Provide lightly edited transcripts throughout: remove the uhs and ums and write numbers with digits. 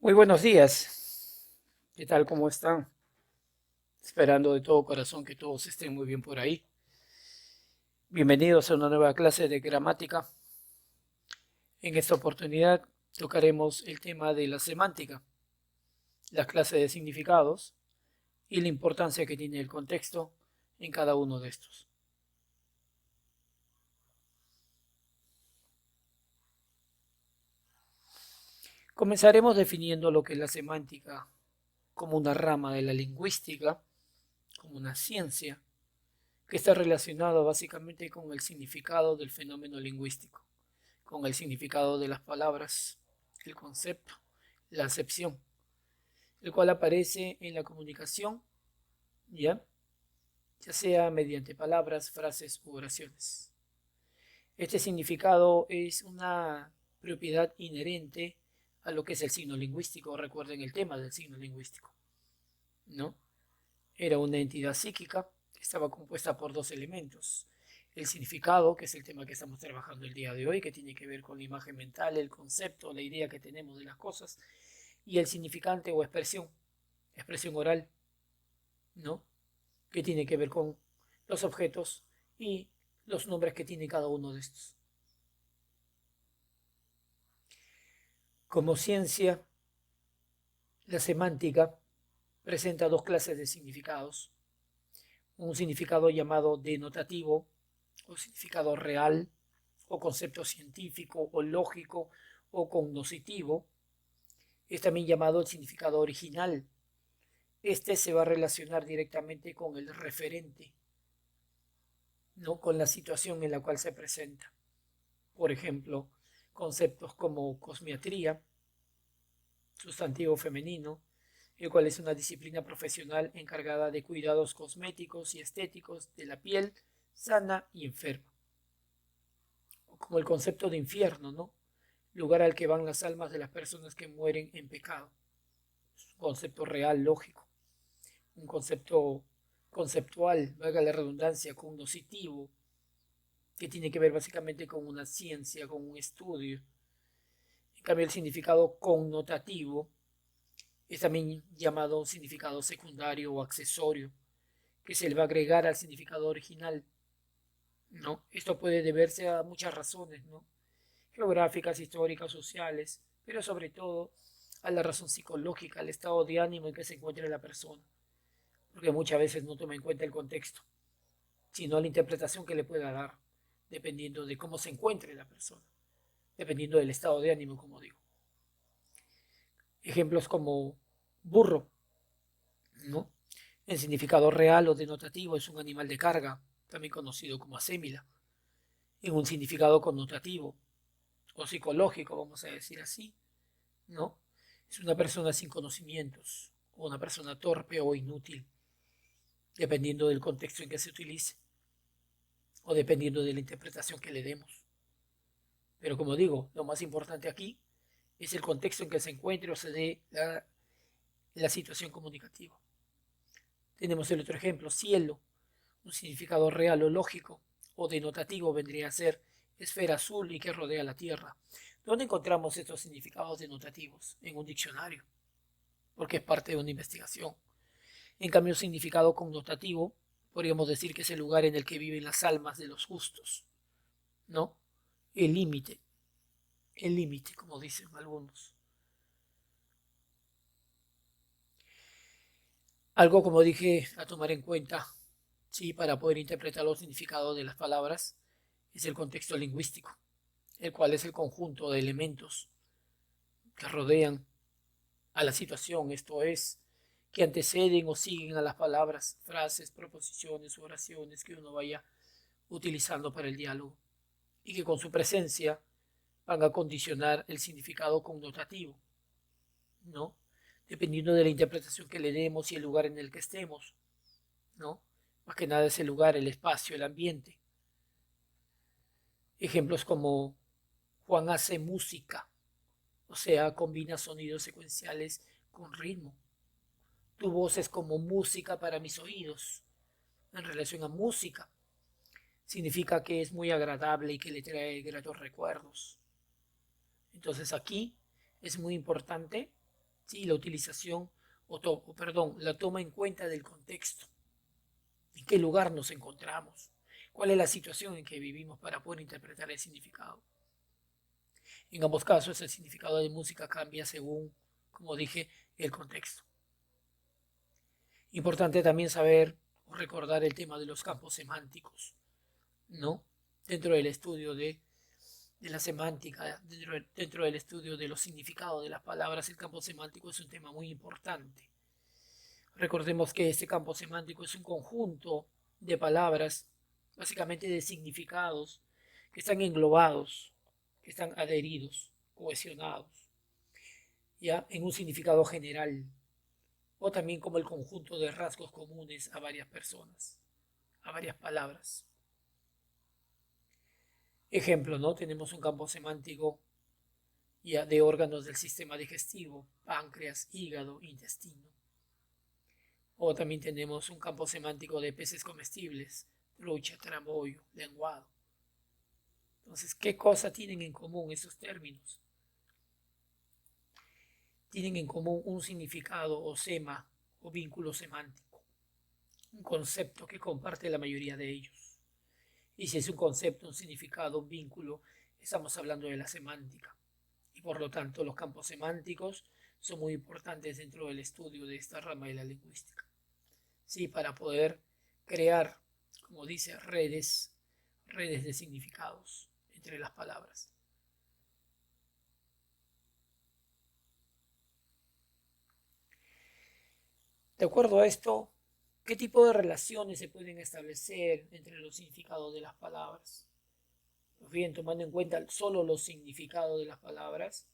Muy buenos días. ¿Qué tal? ¿Cómo están? Esperando de todo corazón que todos estén muy bien por ahí. Bienvenidos a una nueva clase de gramática. En esta oportunidad tocaremos el tema de la semántica, la clase de significados y la importancia que tiene el contexto en cada uno de estos. Comenzaremos definiendo lo que es la semántica como una rama de la lingüística, como una ciencia, que está relacionada básicamente con el significado del fenómeno lingüístico, con el significado de las palabras, el concepto, la acepción, el cual aparece en la comunicación, ¿ya? Ya sea mediante palabras, frases u oraciones. Este significado es una propiedad inherente a lo que es el signo lingüístico. Recuerden el tema del signo lingüístico, ¿no? Era una entidad psíquica que estaba compuesta por dos elementos. El significado, que es el tema que estamos trabajando el día de hoy, que tiene que ver con la imagen mental, el concepto, la idea que tenemos de las cosas, y el significante o expresión oral, ¿no? Que tiene que ver con los objetos y los nombres que tiene cada uno de estos. Como ciencia, la semántica presenta dos clases de significados. Un significado llamado denotativo o significado real o concepto científico o lógico o cognoscitivo. Es también llamado el significado original. Este se va a relacionar directamente con el referente, no con la situación en la cual se presenta. Por ejemplo, conceptos como cosmiatría, sustantivo femenino, el cual es una disciplina profesional encargada de cuidados cosméticos y estéticos de la piel sana y enferma. O como el concepto de infierno, ¿no? Lugar al que van las almas de las personas que mueren en pecado. Es un concepto real, lógico. Un concepto conceptual, valga la redundancia, cognoscitivo, que tiene que ver básicamente con una ciencia, con un estudio. En cambio, el significado connotativo es también llamado significado secundario o accesorio, que se le va a agregar al significado original, ¿no? Esto puede deberse a muchas razones, ¿no? Geográficas, históricas, sociales, pero sobre todo a la razón psicológica, al estado de ánimo en que se encuentra la persona, porque muchas veces no toma en cuenta el contexto, sino la interpretación que le pueda dar, dependiendo de cómo se encuentre la persona, dependiendo del estado de ánimo, como digo. Ejemplos como burro, ¿no? En significado real o denotativo es un animal de carga, también conocido como asémila. En un significado connotativo o psicológico, vamos a decir así, ¿no? Es una persona sin conocimientos o una persona torpe o inútil, dependiendo del contexto en que se utilice o dependiendo de la interpretación que le demos. Pero como digo, lo más importante aquí es el contexto en que se encuentre o se dé la situación comunicativa. Tenemos el otro ejemplo, cielo, un significado real o lógico o denotativo vendría a ser esfera azul y que rodea la Tierra. ¿Dónde encontramos estos significados denotativos? En un diccionario, porque es parte de una investigación. En cambio, significado connotativo, podríamos decir que es el lugar en el que viven las almas de los justos, ¿no? El límite, el límite, como dicen algunos. Algo, como dije, a tomar en cuenta, sí, para poder interpretar los significados de las palabras, es el contexto lingüístico, el cual es el conjunto de elementos que rodean a la situación, esto es, que anteceden o siguen a las palabras, frases, proposiciones, oraciones que uno vaya utilizando para el diálogo y que con su presencia van a condicionar el significado connotativo, ¿no? Dependiendo de la interpretación que le demos y el lugar en el que estemos, ¿no? Más que nada es el lugar, el espacio, el ambiente. Ejemplos como Juan hace música, o sea, combina sonidos secuenciales con ritmo. Tu voz es como música para mis oídos. En relación a música, significa que es muy agradable y que le trae gratos recuerdos. Entonces aquí es muy importante ¿sí? La utilización la toma en cuenta del contexto, en qué lugar nos encontramos, cuál es la situación en que vivimos para poder interpretar el significado. En ambos casos, el significado de música cambia según, como dije, el contexto. Importante también saber o recordar el tema de los campos semánticos, ¿no? Dentro del estudio de la semántica, dentro del estudio de los significados de las palabras, el campo semántico es un tema muy importante. Recordemos que este campo semántico es un conjunto de palabras, básicamente de significados, que están englobados, que están adheridos, cohesionados, ya en un significado general, o también como el conjunto de rasgos comunes a varias personas, a varias palabras. Ejemplo, ¿no? Tenemos un campo semántico ya de órganos del sistema digestivo, páncreas, hígado, intestino. O también tenemos un campo semántico de peces comestibles, trucha, tramoyo, lenguado. Entonces, ¿qué cosa tienen en común esos términos? Tienen en común un significado o sema o vínculo semántico, un concepto que comparte la mayoría de ellos. Y si es un concepto, un significado, un vínculo, estamos hablando de la semántica. Y por lo tanto, los campos semánticos son muy importantes dentro del estudio de esta rama de la lingüística. Sí, para poder crear, como dice, redes de significados entre las palabras. De acuerdo a esto, ¿qué tipo de relaciones se pueden establecer entre los significados de las palabras? Pues bien, tomando en cuenta solo los significados de las palabras,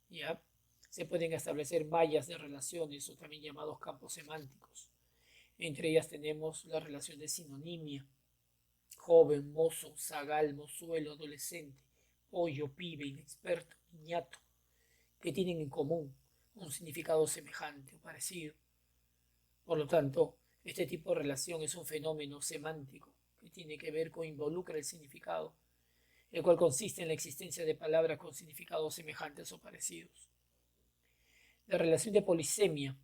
ya se pueden establecer mallas de relaciones o también llamados campos semánticos. Entre ellas tenemos la relación de sinonimia, joven, mozo, zagal, mozuelo, adolescente, pollo, pibe, inexperto, niñato, que tienen en común un significado semejante o parecido. Por lo tanto, este tipo de relación es un fenómeno semántico que tiene que ver con involucra el significado, el cual consiste en la existencia de palabras con significados semejantes o parecidos. La relación de polisemia,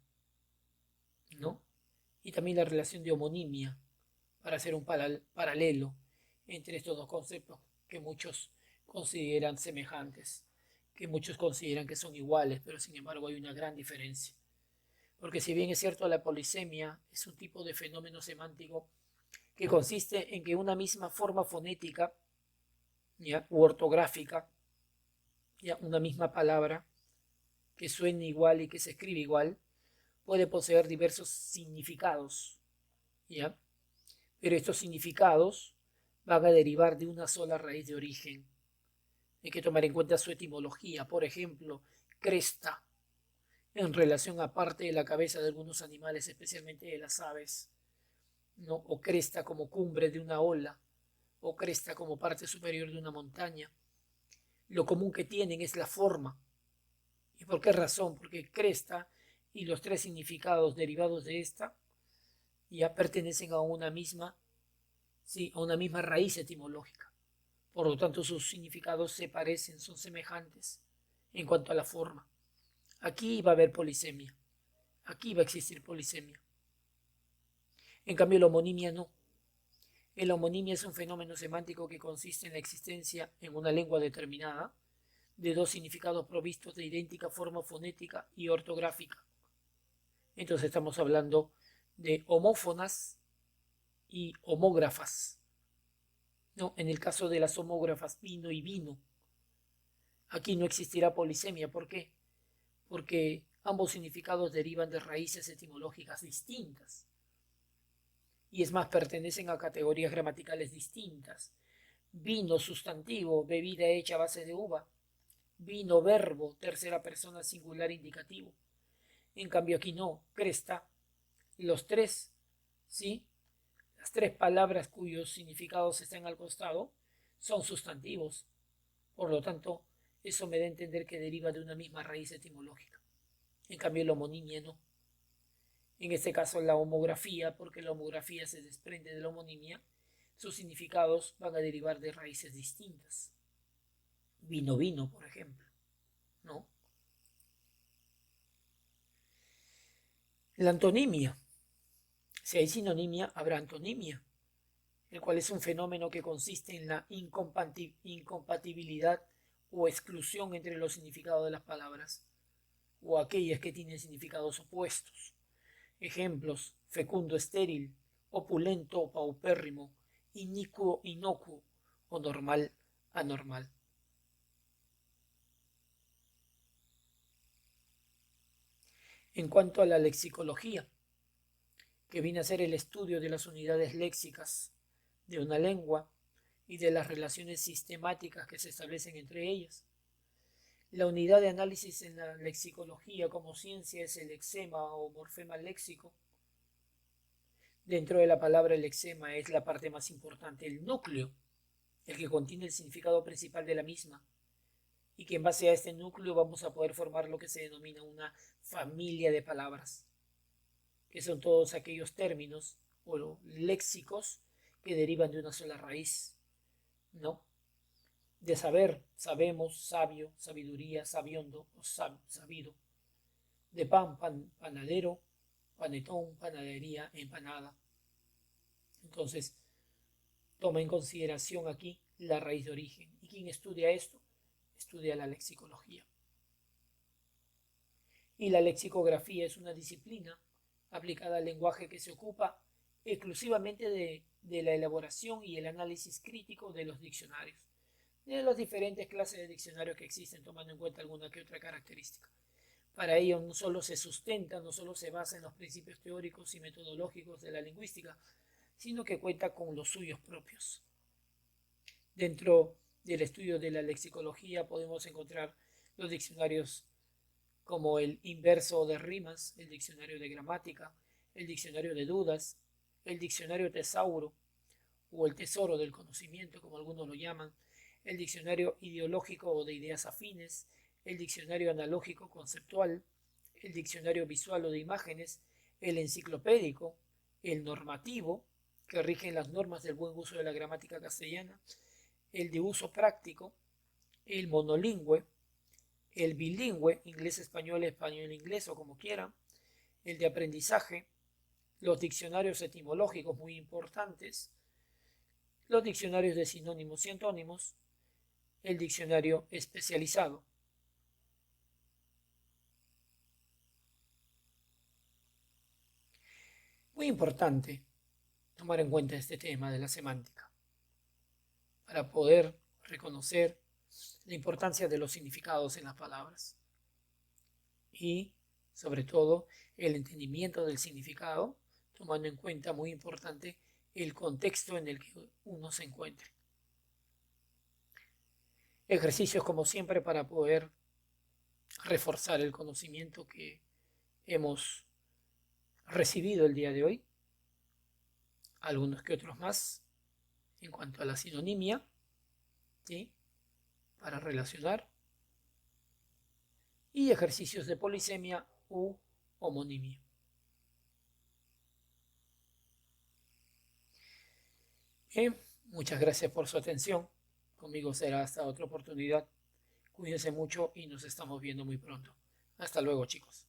¿no? Y también la relación de homonimia, para hacer un paralelo entre estos dos conceptos que muchos consideran semejantes, que muchos consideran que son iguales, pero sin embargo hay una gran diferencia. Porque si bien es cierto, la polisemia es un tipo de fenómeno semántico que consiste en que una misma forma fonética, ¿ya?, u ortográfica, ¿ya?, una misma palabra que suene igual y que se escribe igual, puede poseer diversos significados, ¿ya? Pero estos significados van a derivar de una sola raíz de origen. Hay que tomar en cuenta su etimología. Por ejemplo, cresta, en relación a parte de la cabeza de algunos animales, especialmente de las aves, ¿no? O cresta como cumbre de una ola, o cresta como parte superior de una montaña. Lo común que tienen es la forma. ¿Y por qué razón? Porque cresta y los tres significados derivados de esta ya pertenecen a una misma, sí, a una misma raíz etimológica. Por lo tanto, sus significados se parecen, son semejantes en cuanto a la forma. Aquí va a haber polisemia. Aquí va a existir polisemia. En cambio, la homonimia no. La homonimia es un fenómeno semántico que consiste en la existencia en una lengua determinada de dos significados provistos de idéntica forma fonética y ortográfica. Entonces estamos hablando de homófonas y homógrafas. No, en el caso de las homógrafas, vino y vino. Aquí no existirá polisemia. ¿Por qué? Porque ambos significados derivan de raíces etimológicas distintas. Y es más, pertenecen a categorías gramaticales distintas. Vino, sustantivo, bebida hecha a base de uva. Vino, verbo, tercera persona singular indicativo. En cambio aquí no, cresta, los tres, ¿sí? Las tres palabras cuyos significados están al costado son sustantivos. Por lo tanto, eso me da a entender que deriva de una misma raíz etimológica. En cambio, la homonimia no. En este caso, la homografía, porque la homografía se desprende de la homonimia, sus significados van a derivar de raíces distintas. Vino, vino, por ejemplo, ¿no? La antonimia. Si hay sinonimia, habrá antonimia, el cual es un fenómeno que consiste en la incompatibilidad o exclusión entre los significados de las palabras, o aquellas que tienen significados opuestos. Ejemplos: fecundo, estéril; opulento, paupérrimo; inicuo, inocuo; o normal, anormal. En cuanto a la lexicología, que viene a ser el estudio de las unidades léxicas de una lengua y de las relaciones sistemáticas que se establecen entre ellas. La unidad de análisis en la lexicología como ciencia es el lexema o morfema léxico. Dentro de la palabra, el lexema es la parte más importante, el núcleo, el que contiene el significado principal de la misma, y que en base a este núcleo vamos a poder formar lo que se denomina una familia de palabras, que son todos aquellos términos o léxicos que derivan de una sola raíz, ¿no? De saber, sabemos; sabio, sabiduría; sabiondo o sabido; de pan, panadero; panetón, panadería; empanada. Entonces, toma en consideración aquí la raíz de origen. ¿Y quién estudia esto? Estudia la lexicología. Y la lexicografía es una disciplina aplicada al lenguaje que se ocupa exclusivamente de la elaboración y el análisis crítico de los diccionarios, de las diferentes clases de diccionarios que existen, tomando en cuenta alguna que otra característica. Para ello no solo se sustenta, no solo se basa en los principios teóricos y metodológicos de la lingüística, sino que cuenta con los suyos propios. Dentro del estudio de la lexicología podemos encontrar los diccionarios como el Inverso de Rimas, el diccionario de gramática, el diccionario de dudas, el diccionario tesauro o el tesoro del conocimiento, como algunos lo llaman, el diccionario ideológico o de ideas afines, el diccionario analógico conceptual, el diccionario visual o de imágenes, el enciclopédico, el normativo, que rigen las normas del buen uso de la gramática castellana, el de uso práctico, el monolingüe, el bilingüe, inglés-español, español-inglés o como quieran, el de aprendizaje, los diccionarios etimológicos muy importantes, los diccionarios de sinónimos y antónimos, el diccionario especializado. Muy importante tomar en cuenta este tema de la semántica para poder reconocer la importancia de los significados en las palabras y, sobre todo, el entendimiento del significado, tomando en cuenta, muy importante, el contexto en el que uno se encuentre. Ejercicios, como siempre, para poder reforzar el conocimiento que hemos recibido el día de hoy. Algunos que otros más en cuanto a la sinonimia, ¿sí?, para relacionar, y ejercicios de polisemia u homonimia. Bien, muchas gracias por su atención. Conmigo será hasta otra oportunidad. Cuídense mucho y nos estamos viendo muy pronto. Hasta luego, chicos.